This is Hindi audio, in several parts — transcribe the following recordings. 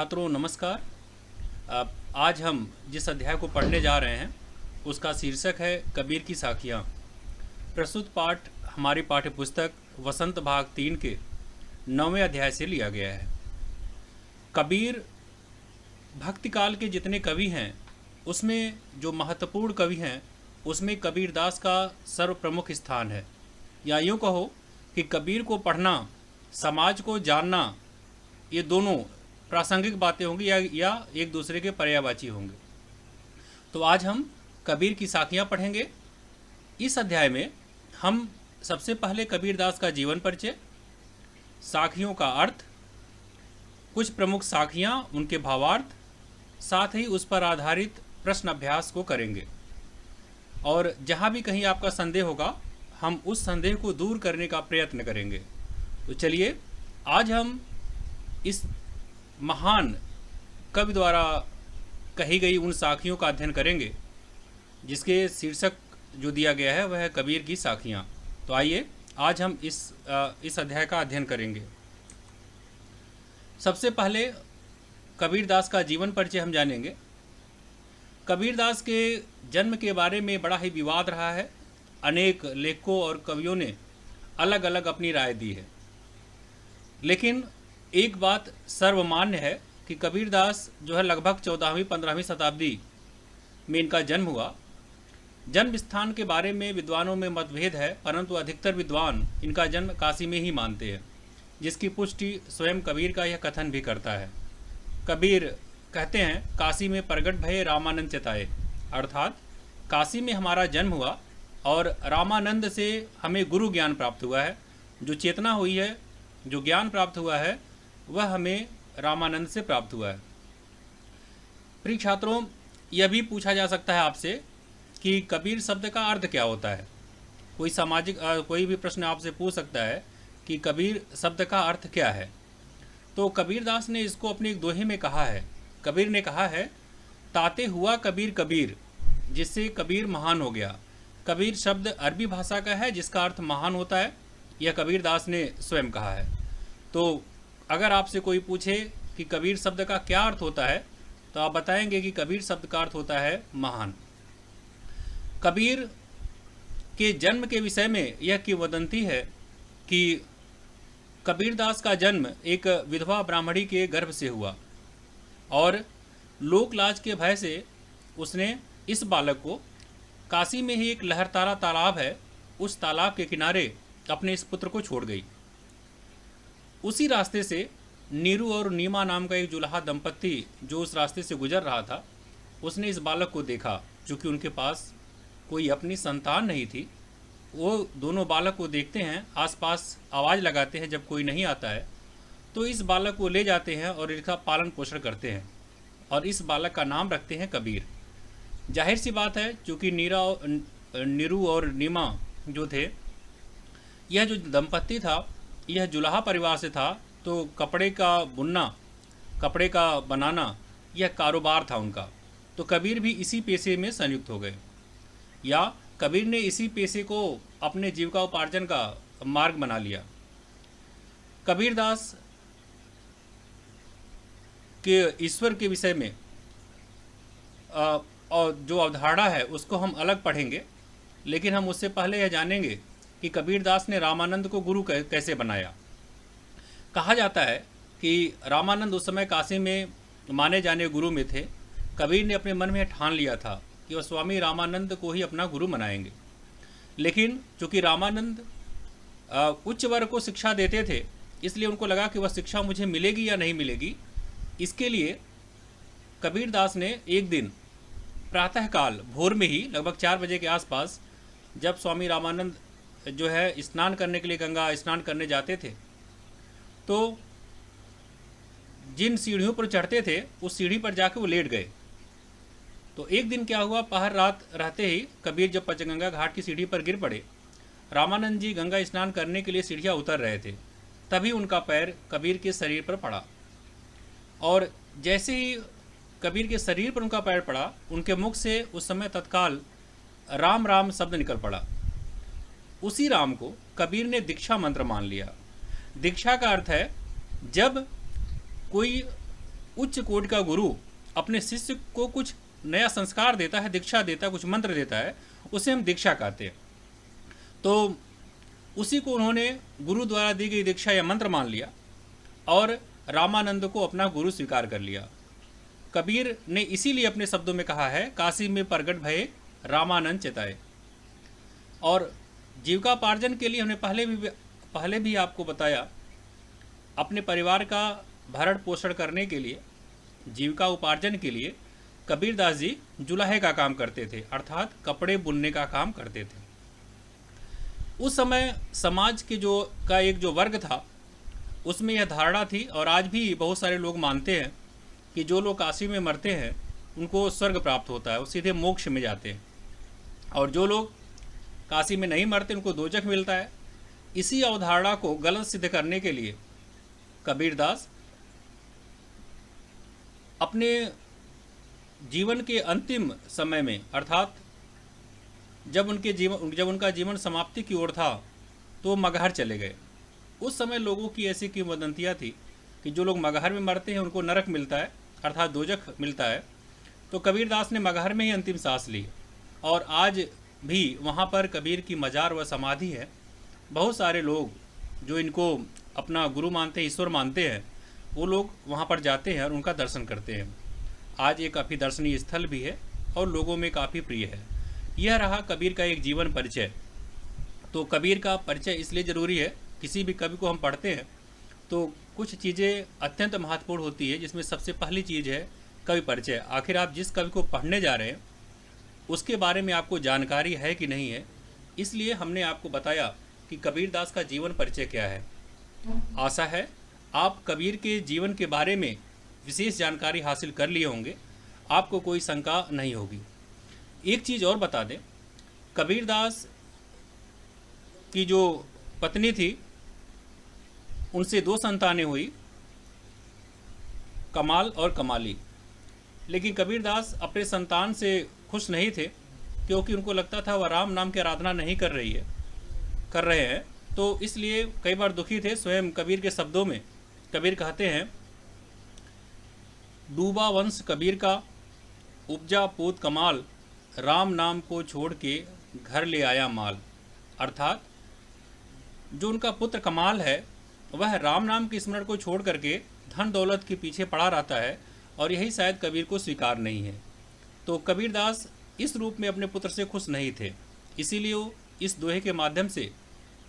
छात्रों नमस्कार। आज हम जिस अध्याय को पढ़ने जा रहे हैं उसका शीर्षक है कबीर की साखियाँ। प्रस्तुत पाठ हमारी पाठ्य पुस्तक वसंत भाग 3 के 9वें अध्याय से लिया गया है। कबीर भक्ति काल के जितने कवि हैं उसमें जो महत्वपूर्ण कवि हैं उसमें कबीरदास का सर्व प्रमुख स्थान है। या यूँ कहो कि कबीर को पढ़ना, समाज को जानना, ये दोनों प्रासंगिक बातें होंगी या एक दूसरे के पर्यायवाची होंगे। तो आज हम कबीर की साखियाँ पढ़ेंगे। इस अध्याय में हम सबसे पहले कबीरदास का जीवन परिचय, साखियों का अर्थ, कुछ प्रमुख साखियाँ, उनके भावार्थ, साथ ही उस पर आधारित प्रश्न अभ्यास को करेंगे। और जहाँ भी कहीं आपका संदेह होगा हम उस संदेह को दूर करने का प्रयत्न करेंगे। तो चलिए आज हम इस महान कवि द्वारा कही गई उन साखियों का अध्ययन करेंगे जिसके शीर्षक जो दिया गया है वह है कबीर की साखियाँ। तो आइए आज हम इस अध्याय का अध्ययन करेंगे। सबसे पहले कबीरदास का जीवन परिचय हम जानेंगे। कबीरदास के जन्म के बारे में बड़ा ही विवाद रहा है। अनेक लेखकों और कवियों ने अलग अलग अपनी राय दी है, लेकिन एक बात सर्वमान्य है कि कबीरदास जो है लगभग 14वीं-15वीं शताब्दी में इनका जन्म हुआ। जन्म स्थान के बारे में विद्वानों में मतभेद है, परंतु अधिकतर विद्वान इनका जन्म काशी में ही मानते हैं, जिसकी पुष्टि स्वयं कबीर का यह कथन भी करता है। कबीर कहते हैं, काशी में प्रगट भये रामानंद चेताए, अर्थात काशी में हमारा जन्म हुआ और रामानंद से हमें गुरु ज्ञान प्राप्त हुआ है। जो चेतना हुई है, जो ज्ञान प्राप्त हुआ है, वह हमें रामानंद से प्राप्त हुआ है। प्रिय छात्रों, यह भी पूछा जा सकता है आपसे कि कबीर शब्द का अर्थ क्या होता है। कोई भी प्रश्न आपसे पूछ सकता है कि कबीर शब्द का अर्थ क्या है। तो कबीरदास ने इसको अपनी एक दोहे में कहा है। कबीर ने कहा है, ताते हुआ कबीर कबीर, जिससे कबीर महान हो गया। कबीर शब्द अरबी भाषा का है जिसका अर्थ महान होता है। यह कबीरदास ने स्वयं कहा है। तो अगर आपसे कोई पूछे कि कबीर शब्द का क्या अर्थ होता है तो आप बताएंगे कि कबीर शब्द का अर्थ होता है महान। कबीर के जन्म के विषय में यह किंवदंती है कि कबीरदास का जन्म एक विधवा ब्राह्मणी के गर्भ से हुआ और लोकलाज के भय से उसने इस बालक को काशी में ही एक लहरतारा तालाब है, उस तालाब के किनारे अपने इस पुत्र को छोड़ गई। उसी रास्ते से नीरू और नीमा नाम का एक जुलाहा दंपत्ति जो उस रास्ते से गुजर रहा था, उसने इस बालक को देखा। चूँकि उनके पास कोई अपनी संतान नहीं थी, वो दोनों बालक को देखते हैं, आसपास आवाज़ लगाते हैं जब कोई नहीं आता है तो इस बालक को ले जाते हैं और इसका पालन पोषण करते हैं और इस बालक का नाम रखते हैं कबीर। जाहिर सी बात है, चूँकि नीरू और नीमा जो थे, यह जो दंपत्ति था यह जुलाहा परिवार से था, तो कपड़े का बुनना, कपड़े का बनाना यह कारोबार था उनका। तो कबीर भी इसी पेशे में संयुक्त हो गए, या कबीर ने इसी पेशे को अपने जीविकोपार्जन का मार्ग बना लिया। कबीरदास के ईश्वर के विषय में और जो अवधारणा है उसको हम अलग पढ़ेंगे, लेकिन हम उससे पहले यह जानेंगे कि कबीरदास ने रामानंद को गुरु कैसे बनाया। कहा जाता है कि रामानंद उस समय काशी में माने जाने गुरु में थे। कबीर ने अपने मन में ठान लिया था कि वह स्वामी रामानंद को ही अपना गुरु बनाएंगे, लेकिन चूँकि रामानंद उच्च वर्ग को शिक्षा देते थे, इसलिए उनको लगा कि वह शिक्षा मुझे मिलेगी या नहीं मिलेगी। इसके लिए कबीरदास ने एक दिन प्रातःकाल भोर में ही लगभग 4 बजे के आसपास, जब स्वामी रामानंद जो है स्नान करने के लिए गंगा स्नान करने जाते थे, तो जिन सीढ़ियों पर चढ़ते थे उस सीढ़ी पर जाकर वो लेट गए। तो एक दिन क्या हुआ, पहर रात रहते ही कबीर जब पंचगंगा घाट की सीढ़ी पर गिर पड़े, रामानंद जी गंगा स्नान करने के लिए सीढ़ियाँ उतर रहे थे, तभी उनका पैर कबीर के शरीर पर पड़ा और जैसे ही कबीर के शरीर पर उनका पैर पड़ा, उनके मुख से उस समय तत्काल राम राम शब्द निकल पड़ा। उसी राम को कबीर ने दीक्षा मंत्र मान लिया। दीक्षा का अर्थ है जब कोई उच्च कोटि का गुरु अपने शिष्य को कुछ नया संस्कार देता है, दीक्षा देता है, कुछ मंत्र देता है, उसे हम दीक्षा कहते हैं। तो उसी को उन्होंने गुरु द्वारा दी गई दीक्षा या मंत्र मान लिया और रामानंद को अपना गुरु स्वीकार कर लिया। कबीर ने इसीलिए अपने शब्दों में कहा है, काशी में प्रगट भये रामानंद चिताए। और जीविकापार्जन के लिए हमने पहले भी आपको बताया, अपने परिवार का भरण पोषण करने के लिए, जीविका उपार्जन के लिए कबीरदास जी जुलाहे का काम करते थे, अर्थात कपड़े बुनने का काम करते थे। उस समय समाज के एक जो वर्ग था उसमें यह धारणा थी, और आज भी बहुत सारे लोग मानते हैं कि जो लोग काशी में मरते हैं उनको स्वर्ग प्राप्त होता है, वो सीधे मोक्ष में जाते हैं, और जो लोग काशी में नहीं मरते उनको दोजख मिलता है। इसी अवधारणा को गलत सिद्ध करने के लिए कबीरदास अपने जीवन के अंतिम समय में, अर्थात जब उनका जीवन समाप्ति की ओर था, तो मगहर चले गए। उस समय लोगों की ऐसी किंवदंतियाँ थी कि जो लोग मगहर में मरते हैं उनको नरक मिलता है, अर्थात दोजख मिलता है। तो कबीरदास ने मगहर में ही अंतिम सांस ली, और आज भी वहाँ पर कबीर की मजार व समाधि है। बहुत सारे लोग जो इनको अपना गुरु मानते हैं, ईश्वर मानते हैं, वो लोग वहाँ पर जाते हैं और उनका दर्शन करते हैं। आज ये काफ़ी दर्शनीय स्थल भी है और लोगों में काफ़ी प्रिय है। यह रहा कबीर का एक जीवन परिचय। तो कबीर का परिचय इसलिए ज़रूरी है, किसी भी कवि को हम पढ़ते हैं तो कुछ चीज़ें अत्यंत महत्वपूर्ण होती है, जिसमें सबसे पहली चीज़ है कवि परिचय। आखिर आप जिस कवि को पढ़ने जा रहे हैं उसके बारे में आपको जानकारी है कि नहीं है, इसलिए हमने आपको बताया कि कबीरदास का जीवन परिचय क्या है। आशा है आप कबीर के जीवन के बारे में विशेष जानकारी हासिल कर लिए होंगे, आपको कोई शंका नहीं होगी। एक चीज़ और बता दें, कबीरदास की जो पत्नी थी उनसे 2 संतानें हुई, कमाल और कमाली। लेकिन कबीरदास अपने संतान से खुश नहीं थे, क्योंकि उनको लगता था वह राम नाम की आराधना नहीं कर रहे हैं, तो इसलिए कई बार दुखी थे। स्वयं कबीर के शब्दों में कबीर कहते हैं, डूबा वंश कबीर का, उपजा पूत कमाल, राम नाम को छोड़ के घर ले आया माल। अर्थात जो उनका पुत्र कमाल है वह राम नाम के स्मरण को छोड़ करके धन दौलत के पीछे पड़ा रहता है, और यही शायद कबीर को स्वीकार नहीं है। तो कबीरदास इस रूप में अपने पुत्र से खुश नहीं थे, इसीलिए इस दोहे के माध्यम से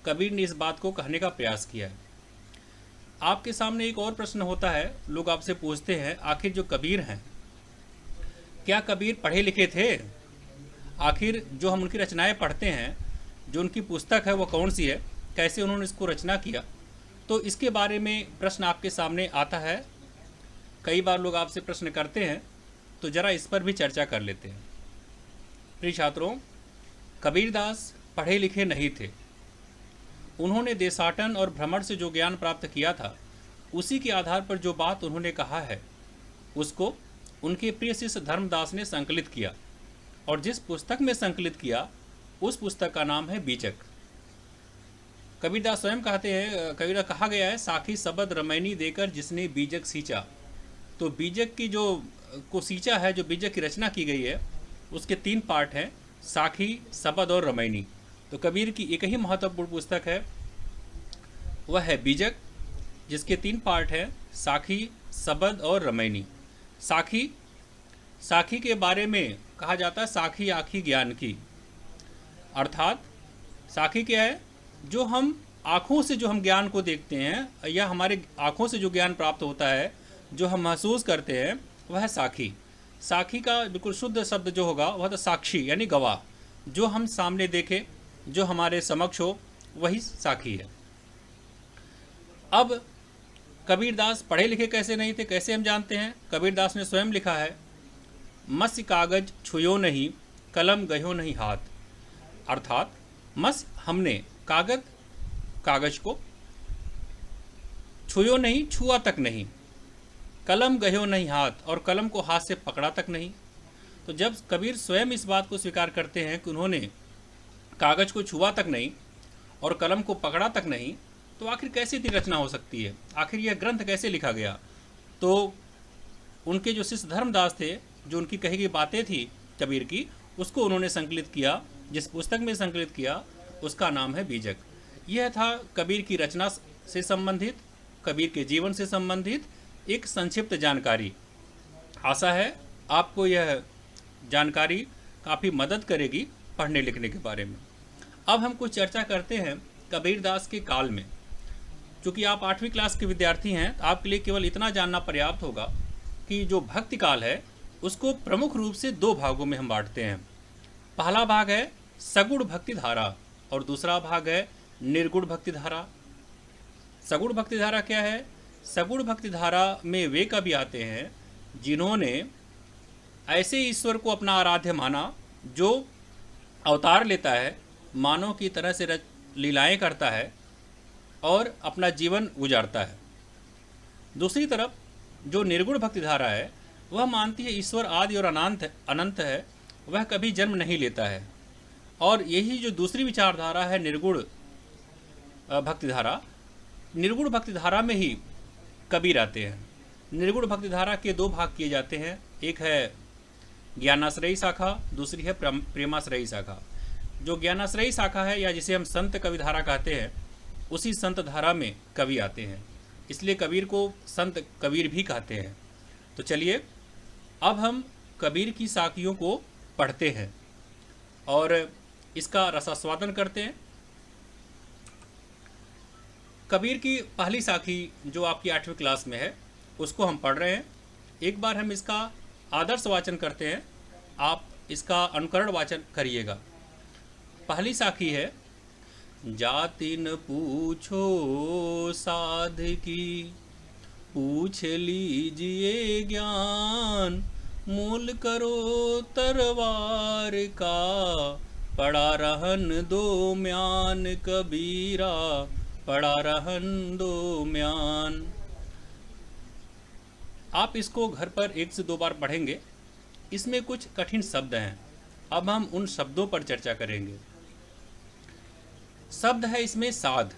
कबीर ने इस बात को कहने का प्रयास किया है। आपके सामने एक और प्रश्न होता है, लोग आपसे पूछते हैं, आखिर जो कबीर हैं क्या कबीर पढ़े लिखे थे? आखिर जो हम उनकी रचनाएं पढ़ते हैं, जो उनकी पुस्तक है वो कौन सी है, कैसे उन्होंने इसको रचना किया? तो इसके बारे में प्रश्न आपके सामने आता है। कई बार लोग आपसे प्रश्न करते हैं, तो ज़रा इस पर भी चर्चा कर लेते हैं। प्रिय छात्रों, कबीरदास पढ़े लिखे नहीं थे। उन्होंने देशाटन और भ्रमण से जो ज्ञान प्राप्त किया था, उसी के आधार पर जो बात उन्होंने कहा है उसको उनके प्रिय शिष्य धर्मदास ने संकलित किया, और जिस पुस्तक में संकलित किया उस पुस्तक का नाम है बीजक। कबीरदास स्वयं कहते हैं, कबीर कहा गया है, साखी सबद रमैनी देकर जिसने बीजक सींचा। तो बीजक की जो को सींचा है, जो बीजक की रचना की गई है, उसके 3 पार्ट हैं, साखी, सबद और रमैनी। तो कबीर की एक ही महत्वपूर्ण पुस्तक है, वह है बीजक, जिसके 3 पार्ट हैं, साखी, सबद और रमैनी। साखी के बारे में कहा जाता है साखी आँखी ज्ञान की। अर्थात साखी क्या है? जो हम आँखों से जो हम ज्ञान को देखते हैं, या हमारे आँखों से जो ज्ञान प्राप्त होता है, जो हम महसूस करते हैं, वह है साखी। साखी का बिल्कुल शुद्ध शब्द जो होगा वह तो साक्षी यानी गवाह। जो हम सामने देखें, जो हमारे समक्ष हो, वही साखी है। अब कबीरदास पढ़े लिखे कैसे नहीं थे, कैसे हम जानते हैं? कबीरदास ने स्वयं लिखा है, मत्स्य कागज छुयो नहीं, कलम गयो नहीं हाथ। अर्थात मत्स्य हमने कागज को छुयो नहीं, छुआ तक नहीं, कलम गयो नहीं हाथ, और कलम को हाथ से पकड़ा तक नहीं। तो जब कबीर स्वयं इस बात को स्वीकार करते हैं कि उन्होंने कागज को छुआ तक नहीं और कलम को पकड़ा तक नहीं, तो आखिर कैसे इतनी रचना हो सकती है? आखिर यह ग्रंथ कैसे लिखा गया? तो उनके जो शिष्य धर्मदास थे, जो उनकी कही गई बातें थी कबीर की, उसको उन्होंने संकलित किया। जिस पुस्तक में संकलित किया उसका नाम है बीजक। यह था कबीर की रचना से संबंधित, कबीर के जीवन से संबंधित एक संक्षिप्त जानकारी। आशा है आपको यह जानकारी काफ़ी मदद करेगी पढ़ने लिखने के बारे में। अब हम कुछ चर्चा करते हैं कबीरदास के काल में। चूँकि आप 8वीं क्लास के विद्यार्थी हैं, तो आपके लिए केवल इतना जानना पर्याप्त होगा कि जो भक्ति काल है उसको प्रमुख रूप से 2 भागों में हम बांटते हैं। पहला भाग है सगुण भक्ति धारा और दूसरा भाग है निर्गुण भक्ति धारा। सगुण भक्ति धारा क्या है? सगुण भक्ति धारा में वे कवि आते हैं जिन्होंने ऐसे ईश्वर को अपना आराध्य माना जो अवतार लेता है, मानव की तरह से लीलाएं करता है और अपना जीवन गुजारता है। दूसरी तरफ जो निर्गुण भक्ति धारा है वह मानती है ईश्वर आदि और अनंत है, वह कभी जन्म नहीं लेता है। और यही जो दूसरी विचारधारा है निर्गुण भक्तिधारा, निर्गुण भक्तिधारा में ही कबीर आते हैं। निर्गुण भक्तिधारा के 2 भाग किए जाते हैं, एक है ज्ञानाश्रयी शाखा, दूसरी है प्रेमाश्रयी शाखा। जो ज्ञानाश्रयी शाखा है या जिसे हम संत कविधारा कहते हैं, उसी संत धारा में कवि आते हैं, इसलिए कबीर को संत कबीर भी कहते हैं। तो चलिए अब हम कबीर की साखियों को पढ़ते हैं और इसका रसास्वादन करते हैं। कबीर की पहली साखी जो आपकी 8वीं क्लास में है उसको हम पढ़ रहे हैं। एक बार हम इसका आदर्श वाचन करते हैं, आप इसका अनुकरण वाचन करिएगा। पहली साखी है, जाति न पूछो साध की, पूछ लीजिए ज्ञान, मूल करो तरवार का, पड़ा रहन दो म्यान कबीरा, पड़ा रहन दो म्यान। आप इसको घर पर 1 से 2 बार पढ़ेंगे। इसमें कुछ कठिन शब्द हैं, अब हम उन शब्दों पर चर्चा करेंगे। शब्द है इसमें साध।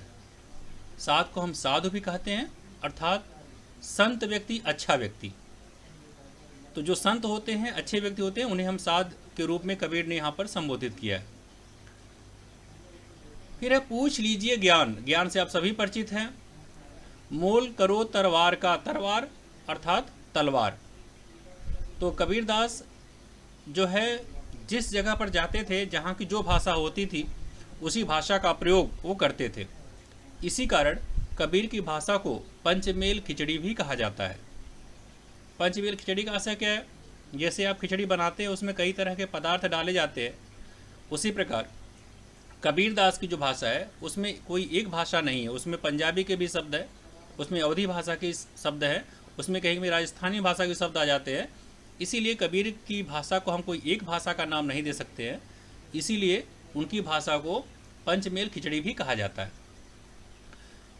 साध को हम साधु भी कहते हैं, अर्थात संत व्यक्ति, अच्छा व्यक्ति। तो जो संत होते हैं, अच्छे व्यक्ति होते हैं, उन्हें हम साध के रूप में कबीर ने यहाँ पर संबोधित किया है। फिर है पूछ लीजिए ज्ञान। ज्ञान से आप सभी परिचित हैं। मोल करो तरवार का, तरवार अर्थात तलवार। तो कबीरदास जो है जिस जगह पर जाते थे, जहाँ की जो भाषा होती थी उसी भाषा का प्रयोग वो करते थे। इसी कारण कबीर की भाषा को पंचमेल खिचड़ी भी कहा जाता है। पंचमेल खिचड़ी का आशय क्या है? जैसे आप खिचड़ी बनाते हैं उसमें कई तरह के पदार्थ डाले जाते हैं, उसी प्रकार कबीरदास की जो भाषा है उसमें कोई एक भाषा नहीं है। उसमें पंजाबी के भी शब्द है, उसमें अवधी भाषा के शब्द है, उसमें कहीं भी राजस्थानी भाषा के शब्द आ जाते हैं। इसीलिए कबीर की भाषा को हम कोई एक भाषा का नाम नहीं दे सकते हैं, इसीलिए उनकी भाषा को पंचमेल खिचड़ी भी कहा जाता है।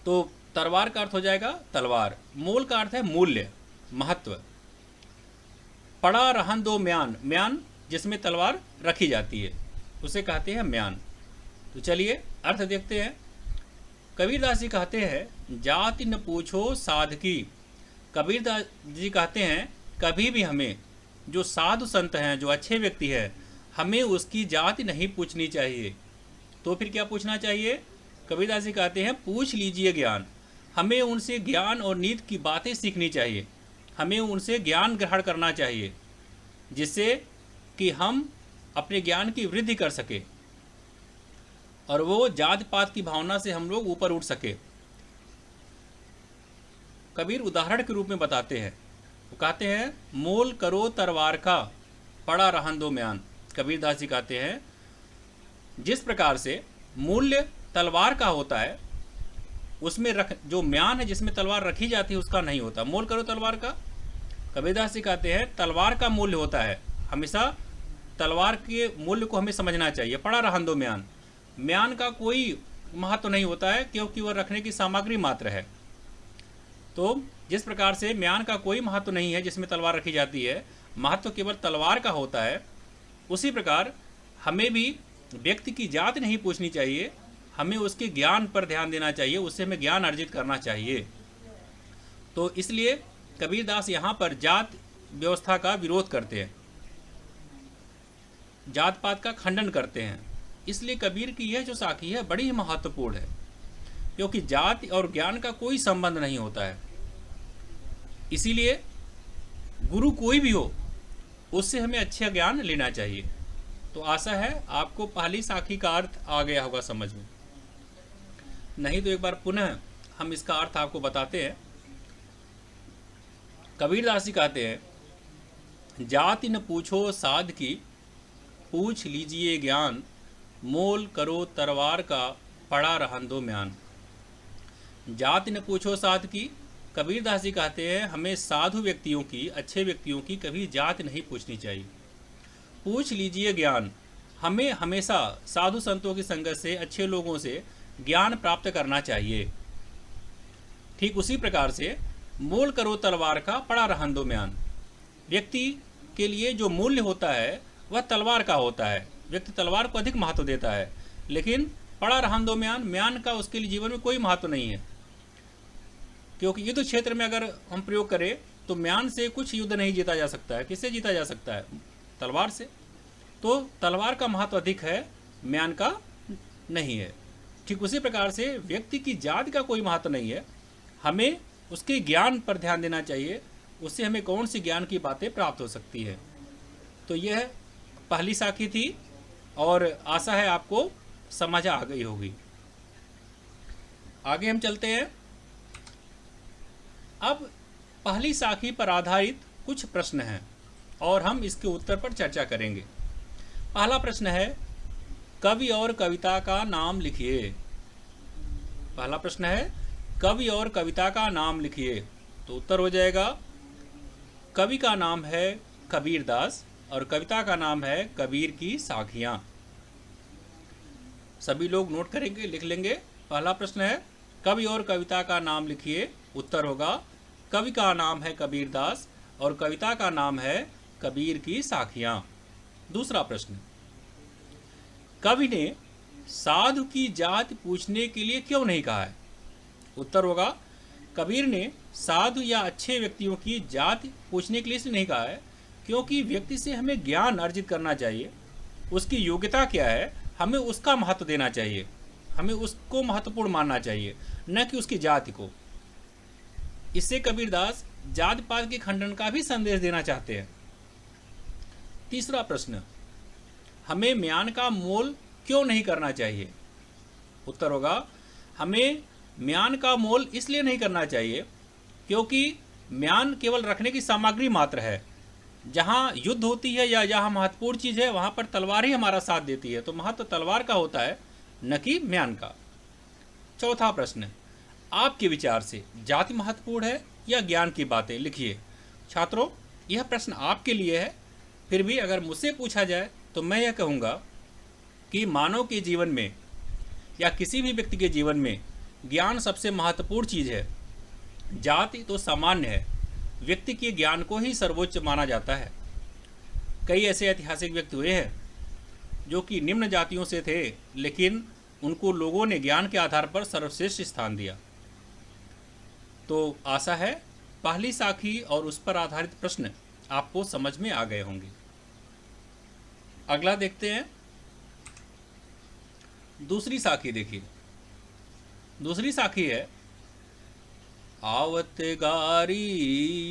तो तरवार का अर्थ हो जाएगा तलवार। मोल का अर्थ है मूल्य, महत्व। पड़ा रहन दो म्यान, म्यान जिसमें तलवार रखी जाती है उसे कहते हैं म्यान। तो चलिए अर्थ देखते हैं। कबीरदास जी कहते हैं जाति न पूछो साध की। कबीरदास जी कहते हैं कभी भी हमें जो साधु संत हैं, जो अच्छे व्यक्ति हैं, हमें उसकी जाति नहीं पूछनी चाहिए। तो फिर क्या पूछना चाहिए? कबीरदास जी कहते हैं पूछ लीजिए ज्ञान। हमें उनसे ज्ञान और नीति की बातें सीखनी चाहिए, हमें उनसे ज्ञान ग्रहण करना चाहिए, जिससे कि हम अपने ज्ञान की वृद्धि कर सके और वो जात पात की भावना से हम लोग ऊपर उठ सके। कबीर उदाहरण के रूप में बताते हैं, वो कहते हैं मोल करो तरवार का, पड़ा रहन दो म्यान। कबीरदास जी कहते हैं जिस प्रकार से मूल्य तलवार का होता है, उसमें जो म्यान है जिसमें तलवार रखी जाती है उसका नहीं होता। मोल करो तलवार का, कबीरदास जी कहते हैं तलवार का मूल्य होता है। हमेशा तलवार के मूल्य को हमें समझना चाहिए। पड़ा रहन दो म्यान, म्यान का कोई महत्व नहीं होता है क्योंकि वह रखने की सामग्री मात्र है। तो जिस प्रकार से म्यान का कोई महत्व नहीं है जिसमें तलवार रखी जाती है, महत्व केवल तलवार का होता है, उसी प्रकार हमें भी व्यक्ति की जात नहीं पूछनी चाहिए, हमें उसके ज्ञान पर ध्यान देना चाहिए, उससे हमें ज्ञान अर्जित करना चाहिए। तो इसलिए कबीरदास यहाँ पर जात व्यवस्था का विरोध करते हैं, जात पात का खंडन करते हैं। इसलिए कबीर की यह जो साखी है बड़ी ही महत्वपूर्ण है, क्योंकि जाति और ज्ञान का कोई संबंध नहीं होता है। इसीलिए गुरु कोई भी हो, उससे हमें अच्छा ज्ञान लेना चाहिए। तो आशा है आपको पहली साखी का अर्थ आ गया होगा समझ में। नहीं तो एक बार पुनः हम इसका अर्थ आपको बताते हैं। कबीरदास जी कहते हैं, जाति न पूछो साध की, पूछ लीजिए ज्ञान, मोल करो तरवार का, पड़ा रहन दो म्यान। जाति न पूछो साध की, कबीरदास जी कहते हैं हमें साधु व्यक्तियों की, अच्छे व्यक्तियों की कभी जाति नहीं पूछनी चाहिए। पूछ लीजिए ज्ञान, हमें हमेशा साधु संतों की संगत से, अच्छे लोगों से ज्ञान प्राप्त करना चाहिए। ठीक उसी प्रकार से मोल करो तलवार का, पड़ा रहन दो म्यान। व्यक्ति के लिए जो मूल्य होता है वह तलवार का होता है। व्यक्ति तलवार को अधिक महत्व देता है, लेकिन पड़ा रहन दो म्यान, म्यान का उसके लिए जीवन में कोई महत्व नहीं है। क्योंकि युद्ध क्षेत्र में अगर हम प्रयोग करें तो म्यान से कुछ युद्ध नहीं जीता जा सकता है। किससे जीता जा सकता है? तलवार से। तो तलवार का महत्व अधिक है, म्यान का नहीं है। ठीक उसी प्रकार से व्यक्ति की जाति का कोई महत्व नहीं है, हमें उसके ज्ञान पर ध्यान देना चाहिए, उससे हमें कौन सी ज्ञान की बातें प्राप्त हो सकती है। तो यह पहली साखी थी और आशा है आपको समझ आ गई होगी। आगे हम चलते हैं। अब पहली साखी पर आधारित कुछ प्रश्न हैं और हम इसके उत्तर पर चर्चा करेंगे। पहला प्रश्न है, कवि और कविता का नाम लिखिए। पहला प्रश्न है, कवि और कविता का नाम लिखिए। तो उत्तर हो जाएगा, कवि का नाम है कबीरदास और कविता का नाम है कबीर की साखियाँ। सभी लोग नोट करेंगे, लिख लेंगे। पहला प्रश्न है, कवि और कविता का नाम लिखिए। उत्तर होगा, कवि का नाम है कबीरदास और कविता का नाम है कबीर की साखियाँ। दूसरा प्रश्न, कवि ने साधु की जाति पूछने के लिए क्यों नहीं कहा है? उत्तर होगा, कबीर ने साधु या अच्छे व्यक्तियों की जाति पूछने के लिए इसलिए नहीं कहा है क्योंकि व्यक्ति से हमें ज्ञान अर्जित करना चाहिए। उसकी योग्यता क्या है, हमें उसका महत्व देना चाहिए, हमें उसको महत्वपूर्ण मानना चाहिए, न कि उसकी जाति को। इससे कबीरदास जाति पात के खंडन का भी संदेश देना चाहते हैं। तीसरा प्रश्न, हमें म्यान का मोल क्यों नहीं करना चाहिए? उत्तर होगा, हमें म्यान का मोल इसलिए नहीं करना चाहिए क्योंकि म्यान केवल रखने की सामग्री मात्र है। जहाँ युद्ध होती है या जहाँ महत्वपूर्ण चीज़ है वहाँ पर तलवार ही हमारा साथ देती है। तो महत्व तलवार का होता है, न कि म्यान का। चौथा प्रश्न, आपके विचार से जाति महत्वपूर्ण है या ज्ञान की बातें? लिखिए। छात्रों, यह प्रश्न आपके लिए है। फिर भी अगर मुझसे पूछा जाए तो मैं यह कहूँगा कि मानव के जीवन में या किसी भी व्यक्ति के जीवन में ज्ञान सबसे महत्वपूर्ण चीज़ है। जाति तो सामान्य है, व्यक्ति के ज्ञान को ही सर्वोच्च माना जाता है। कई ऐसे ऐतिहासिक व्यक्ति हुए हैं जो कि निम्न जातियों से थे, लेकिन उनको लोगों ने ज्ञान के आधार पर सर्वश्रेष्ठ स्थान दिया। तो आशा है पहली साखी और उस पर आधारित प्रश्न आपको समझ में आ गए होंगे। अगला देखते हैं, दूसरी साखी देखिए। दूसरी साखी है, आवत गारी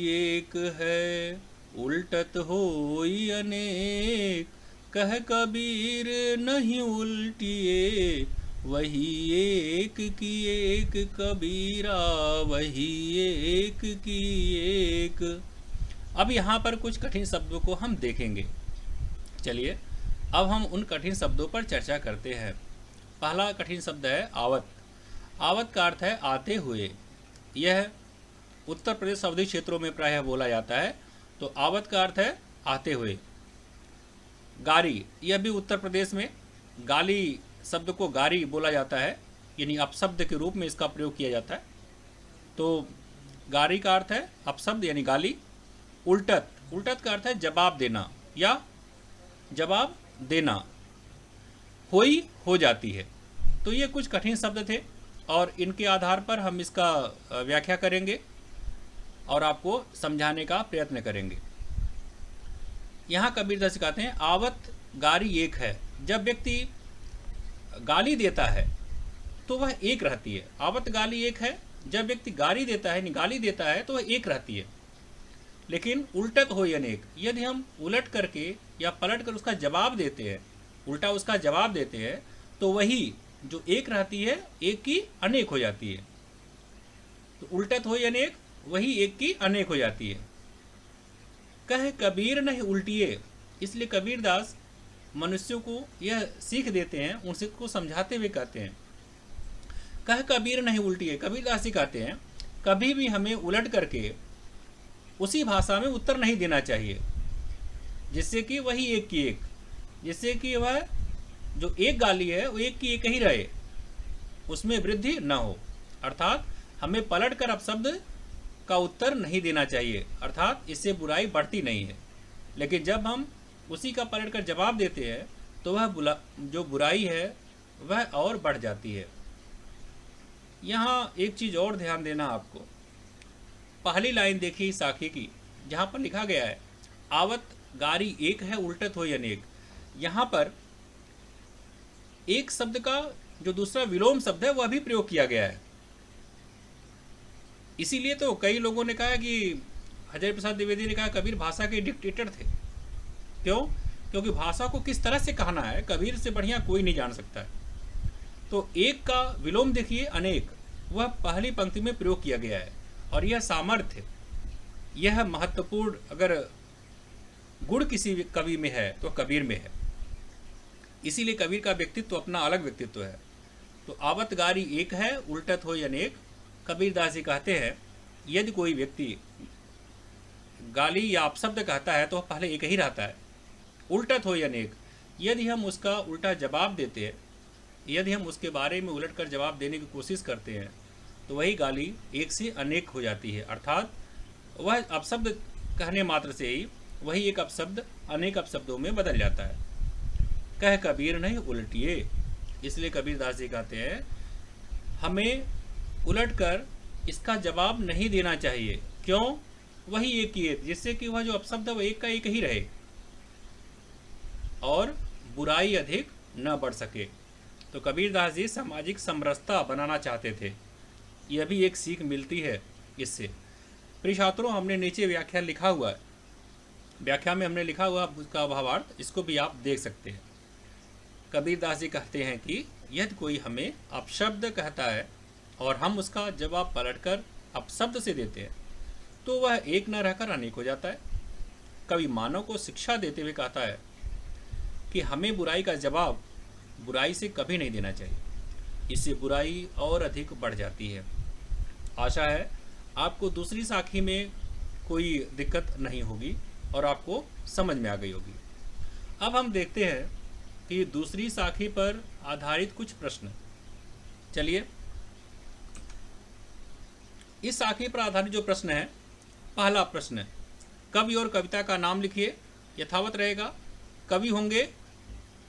एक है, उल्टत होई अनेक, कह कबीर नहीं उल्टिए, वही एक की एक कबीरा, वही एक की एक। अब यहाँ पर कुछ कठिन शब्दों को हम देखेंगे। चलिए अब हम उन कठिन शब्दों पर चर्चा करते हैं। पहला कठिन शब्द है आवत। आवत का अर्थ है आते हुए। यह उत्तर प्रदेश अवधि क्षेत्रों में प्रायः बोला जाता है। तो आवत का अर्थ है आते हुए। गारी, यह भी उत्तर प्रदेश में गाली शब्द को गारी बोला जाता है, यानी अपशब्द के रूप में इसका प्रयोग किया जाता है। तो गारी का अर्थ है अपशब्द यानी गाली। उल्टत, उल्टत का अर्थ है जवाब देना या जवाब देना। होई, हो जाती है। तो ये कुछ कठिन शब्द थे और इनके आधार पर हम इसका व्याख्या करेंगे और आपको समझाने का प्रयत्न करेंगे। यहाँ कबीरदास सिखाते हैं आवत गारी एक है। जब व्यक्ति गाली देता है तो वह एक रहती है। आवत गाली एक है, जब व्यक्ति गाली देता है, गाली देता है तो वह एक रहती है। लेकिन उल्टत हो अनेक, यदि हम उलट करके या पलट कर उसका जवाब देते हैं, उल्टा उसका जवाब देते हैं, तो वही जो एक रहती है एक की अनेक हो जाती है। तो उल्टत हो अनेक, वही एक की अनेक हो जाती है। कहे कबीर नहीं उल्टिए, इसलिए कबीरदास मनुष्यों को यह सीख देते हैं, उनसे को समझाते हुए कहते हैं कह कबीर नहीं उल्टिए। कबीरदास जी कहते हैं कभी भी हमें उलट करके उसी भाषा में उत्तर नहीं देना चाहिए जिससे कि वही एक की एक, जिससे कि वह जो एक गाली है वो एक की एक ही रहे, उसमें वृद्धि न हो। अर्थात हमें पलट कर अपशब्द का उत्तर नहीं देना चाहिए, अर्थात इससे बुराई बढ़ती नहीं है। लेकिन जब हम उसी का पलट कर जवाब देते हैं तो वह जो बुराई है वह और बढ़ जाती है। यहाँ एक चीज़ और ध्यान देना आपको, पहली लाइन देखिए साखी की, जहाँ पर लिखा गया है आवत गारी एक है उल्टत हो अनेक। यहाँ पर एक शब्द का जो दूसरा विलोम शब्द है वह भी प्रयोग किया गया है। इसीलिए तो कई लोगों ने कहा कि हजारी प्रसाद द्विवेदी ने कहा कबीर भाषा के डिक्टेटर थे। क्यों? क्योंकि भाषा को किस तरह से कहना है कबीर से बढ़िया कोई नहीं जान सकता है। तो एक का विलोम देखिए अनेक, वह पहली पंक्ति में प्रयोग किया गया है। और यह सामर्थ्य, यह महत्वपूर्ण अगर गुण किसी कवि में है तो कबीर में है। इसीलिए कबीर का व्यक्तित्व अपना अलग व्यक्तित्व है। तो आवत गारी एक है उल्टत हो अनेक। कबीरदास जी कहते हैं यदि कोई व्यक्ति गाली या अपशब्द कहता है तो पहले एक ही रहता है, उल्टत हो अनेक। यदि हम उसका उल्टा जवाब देते हैं, यदि हम उसके बारे में उलट कर जवाब देने की कोशिश करते हैं तो वही गाली एक से अनेक हो जाती है। अर्थात वह अपशब्द कहने मात्र से ही वही एक अपशब्द अनेक अपशब्दों में बदल जाता है। कह कबीर नहीं उल्टिए, इसलिए कबीरदास जी कहते हैं हमें उलट कर इसका जवाब नहीं देना चाहिए। क्यों? वही एक ही एक, जिससे कि वह जो अपशब्द है वह एक का एक ही रहे और बुराई अधिक न बढ़ सके। तो कबीरदास जी सामाजिक समरसता बनाना चाहते थे। यह भी एक सीख मिलती है इससे। प्रिय छात्रों, हमने नीचे व्याख्या लिखा हुआ है, व्याख्या में हमने लिखा हुआ उसका भावार्थ, इसको भी आप देख सकते हैं। कबीरदास जी कहते हैं कि यदि कोई हमें अपशब्द कहता है और हम उसका जवाब पलटकर अपशब्द से देते हैं तो वह एक न रहकर अनेक हो जाता है। कवि मानव को शिक्षा देते हुए कहता है कि हमें बुराई का जवाब बुराई से कभी नहीं देना चाहिए, इससे बुराई और अधिक बढ़ जाती है। आशा है आपको दूसरी साखी में कोई दिक्कत नहीं होगी और आपको समझ में आ गई होगी। अब हम देखते हैं कि दूसरी साखी पर आधारित कुछ प्रश्न। चलिए, इस साखी पर आधारित जो प्रश्न है, पहला प्रश्न, कवि और कविता का नाम लिखिए। यथावत रहेगा, कवि होंगे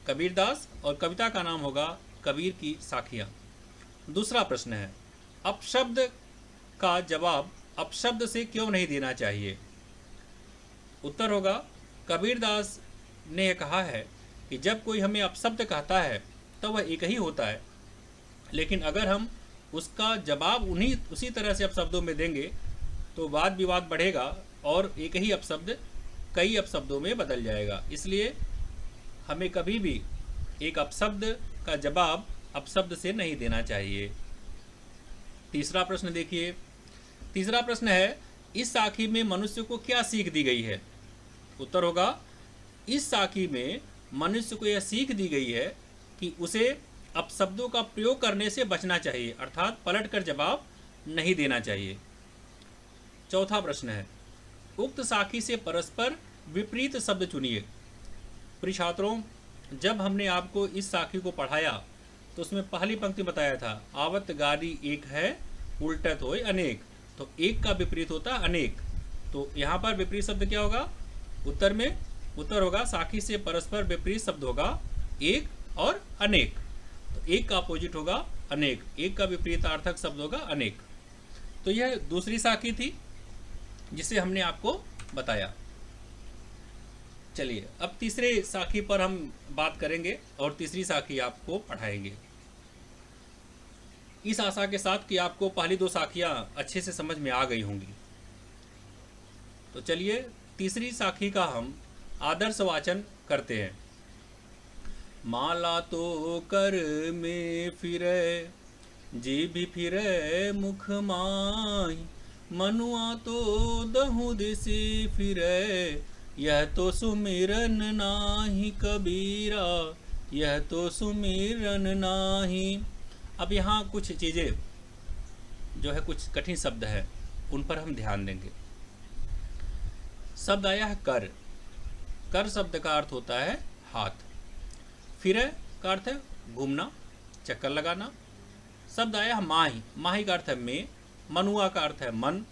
कबीरदास और कविता का नाम होगा कबीर की साखियाँ। दूसरा प्रश्न है अपशब्द का जवाब अपशब्द से क्यों नहीं देना चाहिए। उत्तर होगा कबीरदास ने यह कहा है कि जब कोई हमें अपशब्द कहता है तो वह एक ही होता है, लेकिन अगर हम उसका जवाब उसी तरह से अपशब्दों में देंगे तो वाद विवाद बढ़ेगा और एक ही अपशब्द कई अपशब्दों में बदल जाएगा। इसलिए हमें कभी भी एक अपशब्द का जवाब अपशब्द से नहीं देना चाहिए। तीसरा प्रश्न देखिए, तीसरा प्रश्न है इस साखी में मनुष्य को क्या सीख दी गई है। उत्तर होगा इस साखी में मनुष्य को यह सीख दी गई है कि उसे अपशब्दों का प्रयोग करने से बचना चाहिए, अर्थात पलट कर जवाब नहीं देना चाहिए। चौथा प्रश्न है उक्त साखी से परस्पर विपरीत शब्द चुनिए। प्रिय छात्रों, जब हमने आपको इस साखी को पढ़ाया तो उसमें पहली पंक्ति बताया था आवत गारी एक है उल्टत होय अनेक, तो एक का विपरीत होता अनेक। तो यहाँ पर विपरीत शब्द क्या होगा? उत्तर होगा साखी से परस्पर विपरीत शब्द होगा एक और अनेक। तो एक का अपोजिट होगा अनेक, एक का विपरीतार्थक शब्द होगा अनेक। तो यह दूसरी साखी थी जिसे हमने आपको बताया। चलिए अब तीसरे साखी पर हम बात करेंगे और तीसरी साखी आपको पढ़ाएंगे, इस आशा के साथ कि आपको पहली दो साखियाँ अच्छे से समझ में आ गई होंगी। तो चलिए तीसरी साखी का हम आदर्श वाचन करते हैं। माला तो कर में फिरे, जी भी फिरे मुख माही, मनुआ तो दहु दिसी फिरे, यह तो सुमिरन नाही कबीरा, यह तो सुमिरन नाही। अब यहाँ कुछ चीज़ें जो है, कुछ कठिन शब्द है, उन पर हम ध्यान देंगे। शब्द आया है कर। कर शब्द का अर्थ होता है हाथ। फिरे का अर्थ है घूमना, चक्कर लगाना। शब्द आया है माही। माही का अर्थ है में। मनुआ का अर्थ है मन।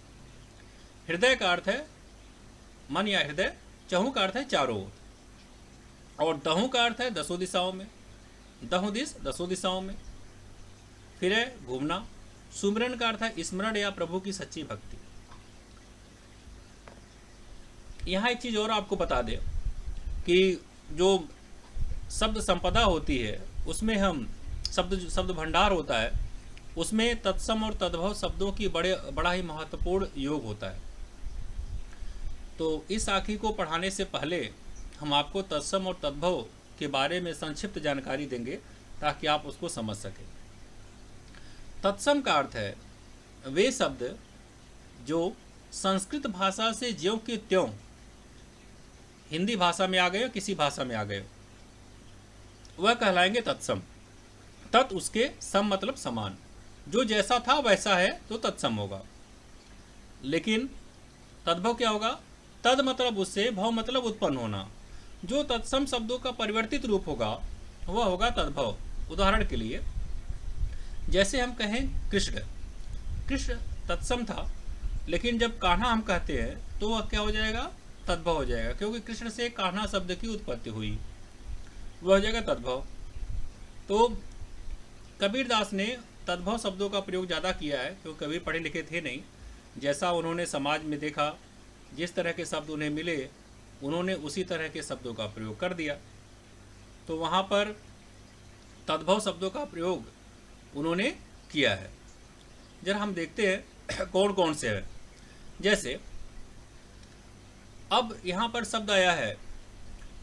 हृदय का अर्थ है मन या हृदय। चहु का अर्थ है चारों ओर। और दहु का अर्थ है दसों दिशाओं में। दहु दिस, दसों दिशाओं में। फिरे घूमना। सुमिरन का अर्थ है स्मरण या प्रभु की सच्ची भक्ति। यहाँ एक चीज़ और आपको बता दें कि जो शब्द संपदा होती है उसमें हम शब्द भंडार होता है, उसमें तत्सम और तद्भव शब्दों की बड़ा ही महत्वपूर्ण योग होता है। तो इस साखी को पढ़ाने से पहले हम आपको तत्सम और तद्भव के बारे में संक्षिप्त जानकारी देंगे ताकि आप उसको समझ सकें। तत्सम का अर्थ है वे शब्द जो संस्कृत भाषा से ज्यों के त्यों हिंदी भाषा में आ गए, किसी भाषा में आ गए, वह कहलाएंगे तत्सम। तत् उसके सम मतलब समान, जो जैसा था वैसा है तो तत्सम होगा। लेकिन तद्भव क्या होगा? तद मतलब उससे, भव मतलब उत्पन्न होना। जो तत्सम शब्दों का परिवर्तित रूप होगा वह होगा तद्भव। उदाहरण के लिए जैसे हम कहें कृष्ण। कृष्ण तत्सम था, लेकिन जब कान्हा हम कहते हैं तो वह क्या हो जाएगा? तद्भव हो जाएगा, क्योंकि कृष्ण से कान्हा शब्द की उत्पत्ति हुई, वह हो जाएगा तद्भव। तो कबीरदास ने तद्भव शब्दों का प्रयोग ज़्यादा किया है, क्योंकि कबीर पढ़े लिखे थे नहीं। जैसा उन्होंने समाज में देखा, जिस तरह के शब्द उन्हें मिले, उन्होंने उसी तरह के शब्दों का प्रयोग कर दिया। तो वहाँ पर तद्भव शब्दों का प्रयोग उन्होंने किया है। जरा हम देखते हैं कौन कौन से हैं। जैसे अब यहाँ पर शब्द आया है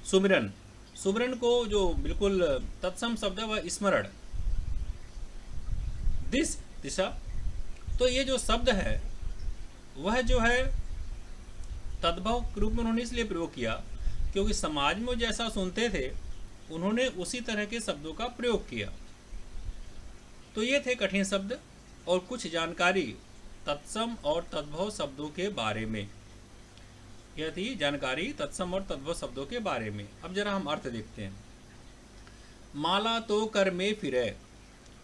सुमिरन। सुमिरन को जो बिल्कुल तत्सम शब्द है वह स्मरण, दिस दिशा। तो ये जो शब्द है वह जो है तद्भव के रूप में उन्होंने इसलिए प्रयोग किया क्योंकि समाज में जैसा सुनते थे उन्होंने उसी तरह के शब्दों का प्रयोग किया। तो ये थे कठिन शब्द और कुछ जानकारी तत्सम और तद्भव शब्दों के बारे में। यह थी जानकारी तत्सम और तद्भव शब्दों के बारे में। अब जरा हम अर्थ देखते हैं। माला तो कर में फिरे,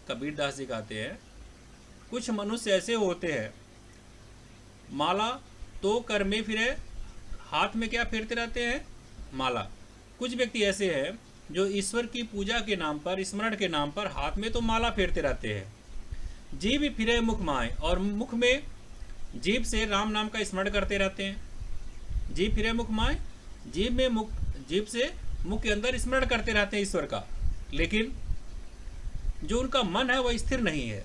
कबीरदास जी कहते हैं कुछ मनुष्य ऐसे होते हैं, माला तो कर में फिरे, हाथ में क्या फेरते रहते हैं? माला। कुछ व्यक्ति ऐसे हैं जो ईश्वर की पूजा के नाम पर, स्मरण के नाम पर हाथ में तो माला फेरते रहते हैं। जीभ फिरे मुख माए, और मुख में जीभ से राम नाम का स्मरण करते रहते हैं। जीभ फिरे मुख माए, जीभ से मुख के अंदर स्मरण करते रहते हैं ईश्वर का, लेकिन जो उनका मन है वह स्थिर नहीं है।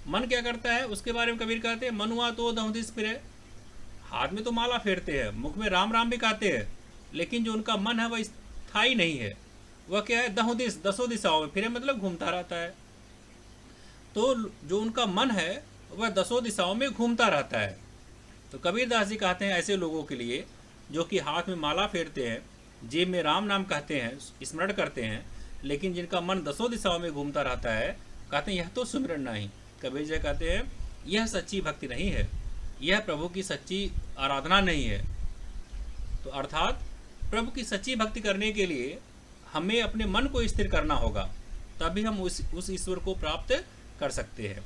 मन क्या करता है उसके बारे में कबीर कहते हैं मनुआ तो दहुदिस फिरे। हाथ में तो माला फेरते हैं, मुख में राम राम भी कहते हैं, लेकिन जो उनका मन है वह स्थायी नहीं है। वह क्या है? दहुदिस, दसों दिशाओं में फिरे मतलब घूमता रहता है। तो जो उनका मन है वह दसों दिशाओं में घूमता रहता है। तो कबीरदास जी कहते हैं ऐसे लोगों के लिए जो कि हाथ में माला फेरते हैं, जेब में राम नाम कहते हैं, स्मरण करते हैं, लेकिन जिनका मन दसों दिशाओं में घूमता रहता है, कहते हैं यह तो सुमिरन नहीं। कबीर जी कहते हैं यह सच्ची भक्ति नहीं है, यह प्रभु की सच्ची आराधना नहीं है। तो अर्थात प्रभु की सच्ची भक्ति करने के लिए हमें अपने मन को स्थिर करना होगा, तभी हम उस ईश्वर को प्राप्त कर सकते हैं।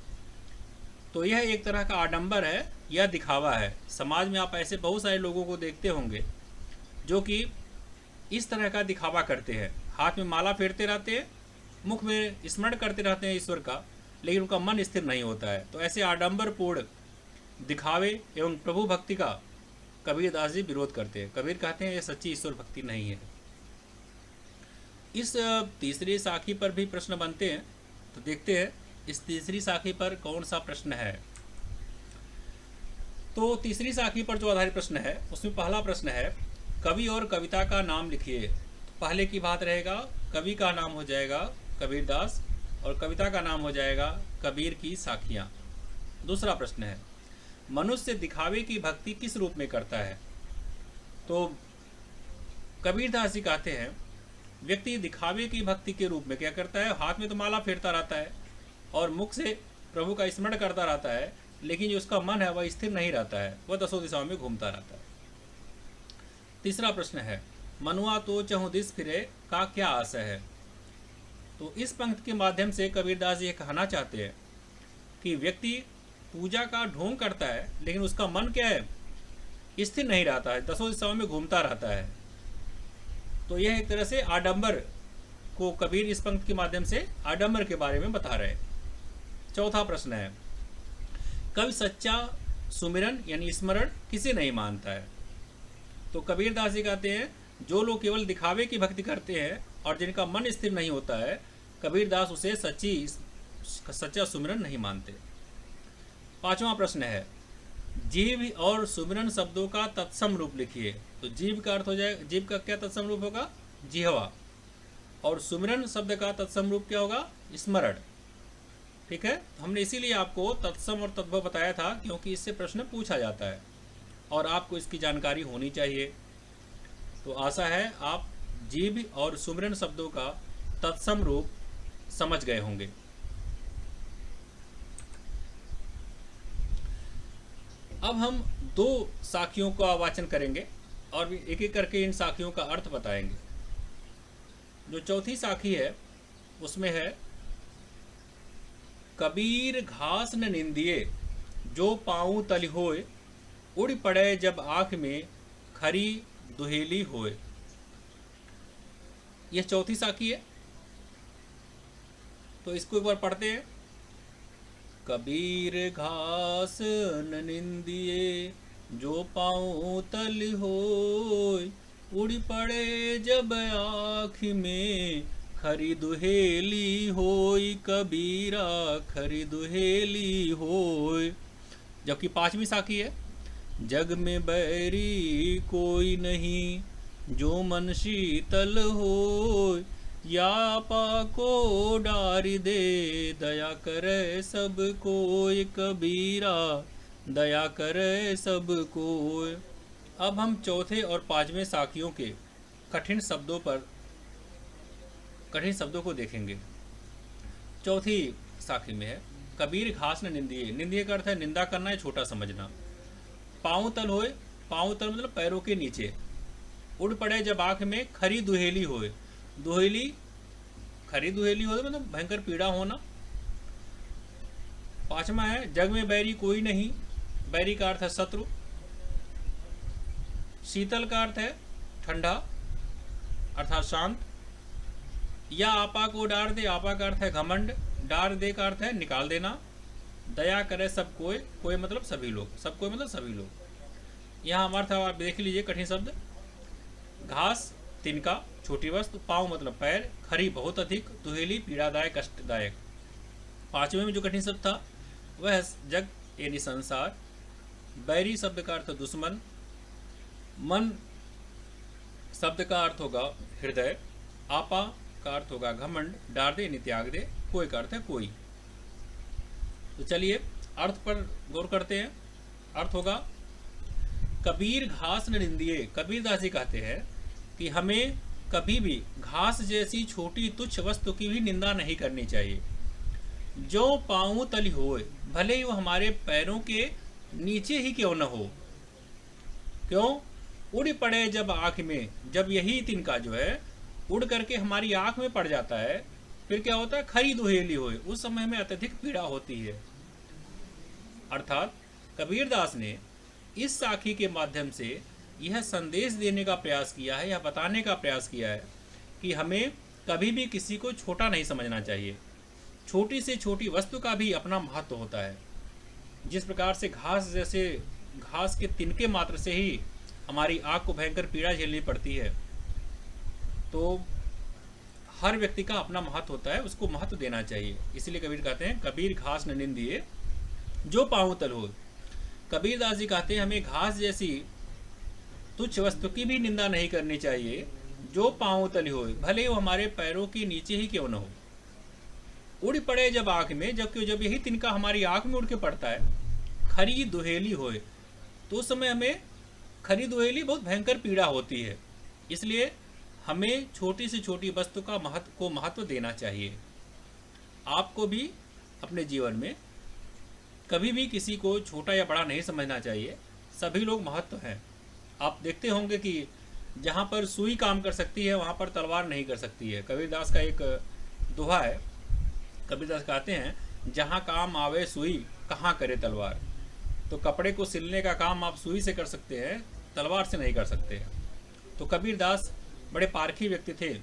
तो यह एक तरह का आडंबर है, यह दिखावा है। समाज में आप ऐसे बहुत सारे लोगों को देखते होंगे जो कि इस तरह का दिखावा करते हैं, हाथ में माला फेरते रहते हैं, मुख में स्मरण करते रहते हैं ईश्वर का, लेकिन उनका मन स्थिर नहीं होता है। तो ऐसे आडंबरपूर्ण दिखावे एवं प्रभु भक्ति का कबीरदास जी विरोध करते हैं। कबीर कहते हैं ये सच्ची ईश्वर भक्ति नहीं है। इस तीसरी साखी पर भी प्रश्न बनते हैं, तो देखते हैं इस तीसरी साखी पर कौन सा प्रश्न है। तो तीसरी साखी पर जो आधारित प्रश्न है उसमें पहला प्रश्न है, कवि और कविता का नाम लिखिए। पहले की बात रहेगा, कवि का नाम हो जाएगा कबीरदास और कविता का नाम हो जाएगा कबीर की साखियाँ। दूसरा प्रश्न है, मनुष्य दिखावे की भक्ति किस रूप में करता है। तो कबीरदास जी कहते हैं व्यक्ति दिखावे की भक्ति के रूप में क्या करता है, हाथ में तो माला फेरता रहता है और मुख से प्रभु का स्मरण करता रहता है, लेकिन जो उसका मन है वह स्थिर नहीं रहता है, वह दसों दिशाओं में घूमता रहता है। तीसरा प्रश्न है, मनुआ तो चहुँ दिस फिरे का क्या आशय है। तो इस पंक्ति के माध्यम से कबीरदास जी ये कहना चाहते हैं कि व्यक्ति पूजा का ढोंग करता है लेकिन उसका मन क्या है, स्थिर नहीं रहता है, दसों दिशाओं में घूमता रहता है। तो यह एक तरह से आडंबर को कबीर इस पंक्ति के माध्यम से आडंबर के बारे में बता रहे हैं। चौथा प्रश्न है, कवि सच्चा सुमिरन यानी स्मरण किसे नहीं मानता है। तो कबीरदास जी कहते हैं जो लोग केवल दिखावे की भक्ति करते हैं और जिनका मन स्थिर नहीं होता है, कबीरदास उसे सच्चा सुमिरन नहीं मानते। पांचवा प्रश्न है, जीव और सुमिरन शब्दों का तत्सम रूप लिखिए। तो जीव का अर्थ हो जाएगा, जीव का क्या तत्सम रूप होगा, जिह्वा, और सुमिरन शब्द का तत्सम रूप क्या होगा, स्मरण। ठीक है, हमने इसीलिए आपको तत्सम और तद्भव बताया था क्योंकि इससे प्रश्न पूछा जाता है और आपको इसकी जानकारी होनी चाहिए। तो आशा है आप जीव और सुमिरन शब्दों का तत्सम रूप समझ गए होंगे। अब हम दो साखियों का वाचन करेंगे और एक एक करके इन साखियों का अर्थ बताएंगे। जो चौथी साखी है उसमें है, कबीर घास न निंदिए जो पाऊँ तल होए, उड़ पड़े जब आँख में खरी दुहेली होए। यह चौथी साखी है, तो इसको एक बार पढ़ते हैं। कबीर घास न निंदिए जो पाऊँ तल होए, उड़ पड़े जब आँख में खरी दुहेली होई, कबीरा खरी दुहेली होय। जबकि पांचवी साखी है, जग में बैरी कोई नहीं जो मन शीतल होय, या पाको डारी दे दया करे सब कोय, कबीरा दया करे सब कोय। अब हम चौथे और पांचवें साखियों के कठिन शब्दों को देखेंगे। चौथी साखी में है, कबीर घास न निंदिए। निंदिए का अर्थ है निंदा करना या छोटा समझना। पाँव तल होए, पाँव तल मतलब पैरों के नीचे। उड़ पड़े जब आँख में खरी दुहेली होए। दुहेली, खरी दुहेली होए मतलब भयंकर पीड़ा होना। पांचवा है, जग में बैरी कोई नहीं। बैरी का अर्थ है शत्रु। शीतल का अर्थ है ठंडा अर्थात शांत। या आपा को डार दे, आपा का अर्थ है घमंड, डार दे का अर्थ है निकाल देना। दया करे सब कोई, कोई मतलब सभी लोग, सब कोई मतलब सभी लोग। यहाँ हमारा था, आप देख लीजिए कठिन शब्द। घास तिनका छोटी वस्तु, पाँव मतलब पैर, खरी बहुत अधिक, दुहेली पीड़ादायक कष्टदायक। पांचवें में जो कठिन शब्द था वह जग यानी संसार। बैरी शब्द का अर्थ दुश्मन। मन शब्द का अर्थ होगा हृदय। आपा का अर्थ होगा घमंड। डार दे यानी त्याग दे। कोई का अर्थ है कोई। तो चलिए अर्थ पर गौर करते हैं। अर्थ होगा, कबीर घास न निंदिए। कबीरदास जी कहते हैं कि हमें कभी भी घास जैसी छोटी तुच्छ वस्तु की भी निंदा नहीं करनी चाहिए। जो पाँव तली होए, भले ही वो हमारे पैरों के नीचे ही क्यों न हो। क्यों? उड़ पड़े जब आँख में, जब यही तिनका जो है उड़ करके हमारी आँख में पड़ जाता है, फिर क्या होता है, खरी दुहेली होए, उस समय में अत्यधिक पीड़ा होती है। अर्थात कबीरदास ने इस साखी के माध्यम से यह संदेश देने का प्रयास किया है, यह बताने का प्रयास किया है कि हमें कभी भी किसी को छोटा नहीं समझना चाहिए। छोटी से छोटी वस्तु का भी अपना महत्व होता है। जिस प्रकार से घास के तिनके मात्र से ही हमारी आँख को भयंकर पीड़ा झेलनी पड़ती है। तो हर व्यक्ति का अपना महत्व होता है, उसको महत्व देना चाहिए। इसलिए कबीर कहते हैं, कबीर घास न निंदिए जो पाँव तल हो। कबीर दास जी कहते हैं हमें घास जैसी तुच्छ वस्तु की भी निंदा नहीं करनी चाहिए जो पाँव तल हो, भले वो हमारे पैरों के नीचे ही क्यों न हो। उड़ पड़े जब आँख में, जब यही तिनका हमारी आँख में उड़ के पड़ता है, खरी दुहेली होए, तो उस समय हमें खरी दुहेली बहुत भयंकर पीड़ा होती है। इसलिए हमें छोटी से छोटी वस्तु का महत्व देना चाहिए। आपको भी अपने जीवन में कभी भी किसी को छोटा या बड़ा नहीं समझना चाहिए। सभी लोग महत्व हैं। आप देखते होंगे कि जहाँ पर सुई काम कर सकती है वहाँ पर तलवार नहीं कर सकती है। कबीरदास का एक दोहा है। कबीरदास कहते हैं, जहाँ काम आवे सुई कहाँ करे तलवार। तो कपड़े को सिलने का काम आप सुई से कर सकते हैं, तलवार से नहीं कर सकते हैं। तो कबीरदास बड़े पारखी व्यक्ति थे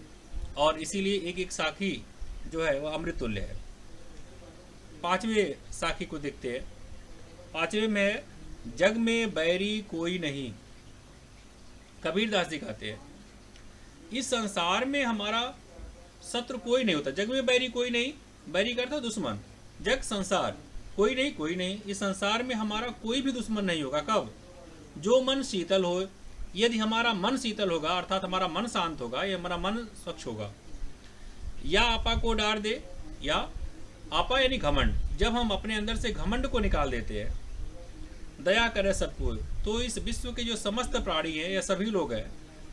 और इसीलिए एक एक साखी जो है वह अमृत तुल्य है। पांचवें साखी को देखते हैं। पांचवें में है, जग में बैरी कोई नहीं। कबीरदास जी कहते हैं, इस संसार में हमारा शत्रु कोई नहीं होता। जग में बैरी कोई नहीं, बैरी करता दुश्मन। जग संसार कोई नहीं, इस संसार में हमारा कोई भी दुश्मन नहीं होगा। कब? जो मन शीतल हो। यदि हमारा मन शीतल होगा, अर्थात हमारा मन शांत होगा, या हमारा मन स्वच्छ होगा। या आपा को डार दे, या आपा यानी घमंड। जब हम अपने अंदर से घमंड को निकाल देते हैं, दया करे सबको, तो इस विश्व के जो समस्त प्राणी हैं या सभी लोग हैं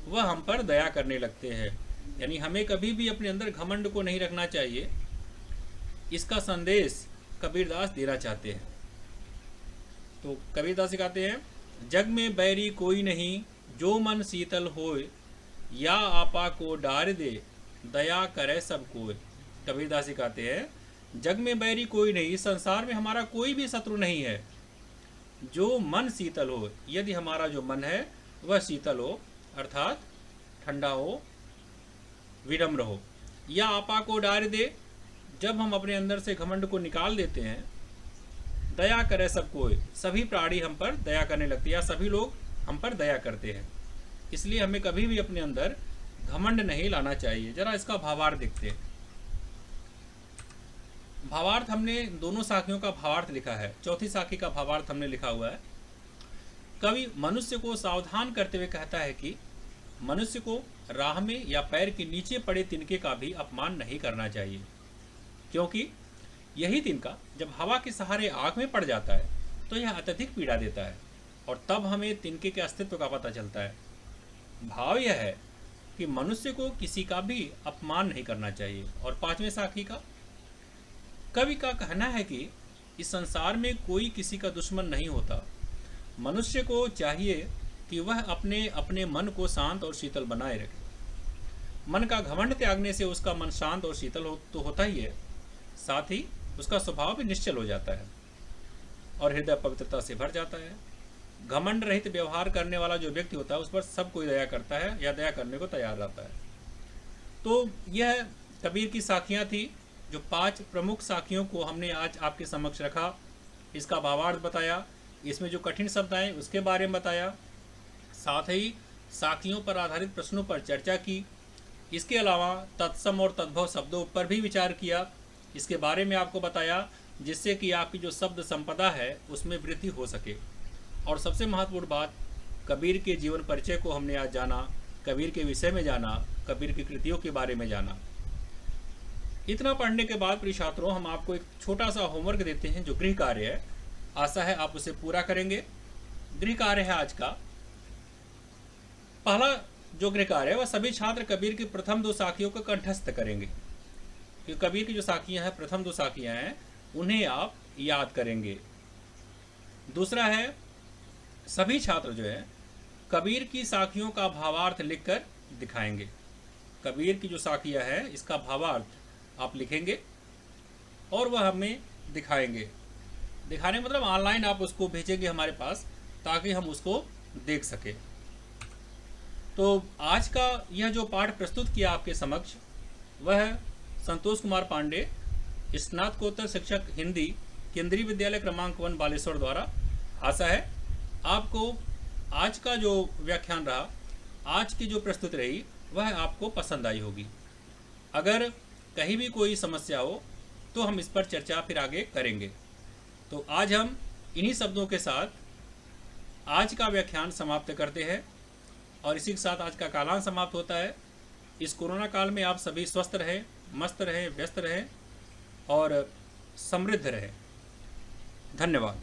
वह हम पर दया करने लगते हैं। यानी हमें कभी भी अपने अंदर घमंड को नहीं रखना चाहिए। इसका संदेश कबीरदास देना चाहते हैं। तो कबीरदास कहते हैं, जग में बैरी कोई नहीं, जो मन शीतल होए, या आपा को डार दे, दया करे सब कोय। कबीरदास कहते हैं, जग में बैरी कोई नहीं, इस संसार में हमारा कोई भी शत्रु नहीं है। जो मन शीतल हो, यदि हमारा जो मन है वह शीतल हो, अर्थात ठंडा हो, विनम्र हो। या आपा को डार दे, जब हम अपने अंदर से घमंड को निकाल देते हैं, दया करे सब कोई, सभी प्राणी हम पर दया करने लगते हैं, या सभी लोग हम पर दया करते हैं। इसलिए हमें कभी भी अपने अंदर घमंड नहीं लाना चाहिए। जरा इसका भावार्थ देखते हैं। भावार्थ हमने दोनों साखियों का भावार्थ लिखा है। चौथी साखी का भावार्थ हमने लिखा हुआ है। कवि मनुष्य को सावधान करते हुए कहता है कि मनुष्य को राह में या पैर के नीचे पड़े तिनके का भी अपमान नहीं करना चाहिए, क्योंकि यही तिनका जब हवा के सहारे आँख में पड़ जाता है तो यह अत्यधिक पीड़ा देता है, और तब हमें तिनके के अस्तित्व का पता चलता है। भाव यह है कि मनुष्य को किसी का भी अपमान नहीं करना चाहिए। और पांचवें साखी का कवि का कहना है कि इस संसार में कोई किसी का दुश्मन नहीं होता। मनुष्य को चाहिए कि वह अपने अपने मन को शांत और शीतल बनाए रखे। मन का घमंड त्यागने से उसका मन शांत और शीतल तो होता ही है, साथ ही उसका स्वभाव भी निश्चल हो जाता है और हृदय पवित्रता से भर जाता है। घमंड रहित व्यवहार करने वाला जो व्यक्ति होता है उस पर सब कोई दया करता है या दया करने को तैयार रहता है। तो यह कबीर की साखियाँ थी। जो 5 प्रमुख साखियों को हमने आज आपके समक्ष रखा, इसका भावार्थ बताया, इसमें जो कठिन शब्द आए उसके बारे में बताया, साथ ही साखियों पर आधारित प्रश्नों पर चर्चा की। इसके अलावा तत्सम और तद्भव शब्दों पर भी विचार किया, इसके बारे में आपको बताया, जिससे कि आपकी जो शब्द संपदा है उसमें वृद्धि हो सके। और सबसे महत्वपूर्ण बात, कबीर के जीवन परिचय को हमने आज जाना, कबीर के विषय में जाना, कबीर की कृतियों के बारे में जाना। इतना पढ़ने के बाद प्रिय छात्रों, हम आपको एक छोटा सा होमवर्क देते हैं जो गृह कार्य है। आशा है आप उसे पूरा करेंगे। गृह कार्य है आज का पहला जो गृह कार्य है वह सभी छात्र कबीर की प्रथम 2 साखियों को कंठस्थ करेंगे। क्योंकि कबीर की जो साखियां हैं, प्रथम 2 साखियां हैं, उन्हें आप याद करेंगे। दूसरा है, सभी छात्र जो है कबीर की साखियों का भावार्थ लिखकर दिखाएंगे। कबीर की जो साखियां है इसका भावार्थ आप लिखेंगे और वह हमें दिखाएंगे। दिखाने मतलब ऑनलाइन आप उसको भेजेंगे हमारे पास, ताकि हम उसको देख सकें। तो आज का यह जो पाठ प्रस्तुत किया आपके समक्ष, वह संतोष कुमार पांडे, स्नातकोत्तर शिक्षक हिंदी, केंद्रीय विद्यालय क्रमांक 1 बालेश्वर द्वारा। आशा है आपको आज का जो व्याख्यान रहा, आज की जो प्रस्तुति रही, वह आपको पसंद आई होगी। अगर कहीं भी कोई समस्या हो तो हम इस पर चर्चा फिर आगे करेंगे। तो आज हम इन्हीं शब्दों के साथ आज का व्याख्यान समाप्त करते हैं और इसी के साथ आज का कालांश समाप्त होता है। इस कोरोना काल में आप सभी स्वस्थ रहें, मस्त रहें, व्यस्त रहें और समृद्ध रहें। धन्यवाद।